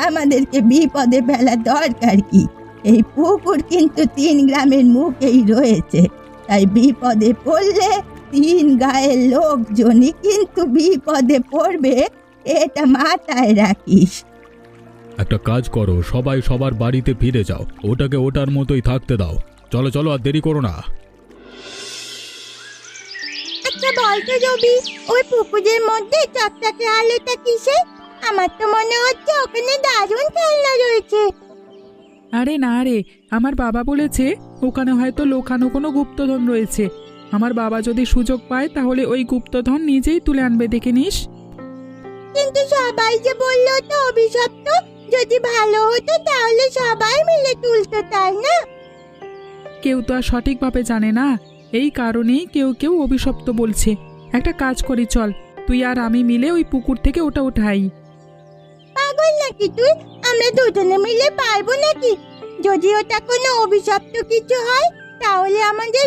আমাদেরকে বিপদে ফেলা দরকার কি? এই পুকুর কিন্তু ৩ গ্রামের মুখেই রয়েছে, তাই বিপদে পড়লে ৩ গায়ের লোকজনই কিন্তু বিপদে পড়বে, এটা মাথায় রাখিস। একটা কাজ করো, সবাই সবার বাড়িতে ফিরে যাও, ওটাকে ওটার মতোই থাকতে দাও। চলো চলো, আর দেরি করো না। আচ্ছা বলতো রবি, ওই পুকুরের মধ্যে চকচকে আলোটা কিসে? আমার তো মনে হচ্ছে ওখানে দারুণ খেলনা রয়েছে। আরে না রে, আমার বাবা বলেছে ওখানে হয়তো লোকানো কোনো গুপ্তধন রয়েছে। আমার বাবা যদি সুযোগ পায় তাহলে ওই গুপ্তধন নিজেই তুলে আনবে, দেখে নিস। কিন্তু সবাই যে বললো তো অভিশপ্ত, যদি ভালো হতো তাহলে সবাই মিলে তুলতো, তাই না? কেউ তো আর সঠিকভাবে জানে না, এই কারণেই কেউ কেউ অভিশপ্ত বলছে। একটা কাজ করি, চল তুই আর আমি মিলে ওই পুকুর থেকে ওটা উঠাই। পাগল নাকি তুই? আমরা দুজনে মিলে পারবো নাকি? যদি ওটা কোনো অভিশপ্ত কিছু হয় তাহলে আমাদের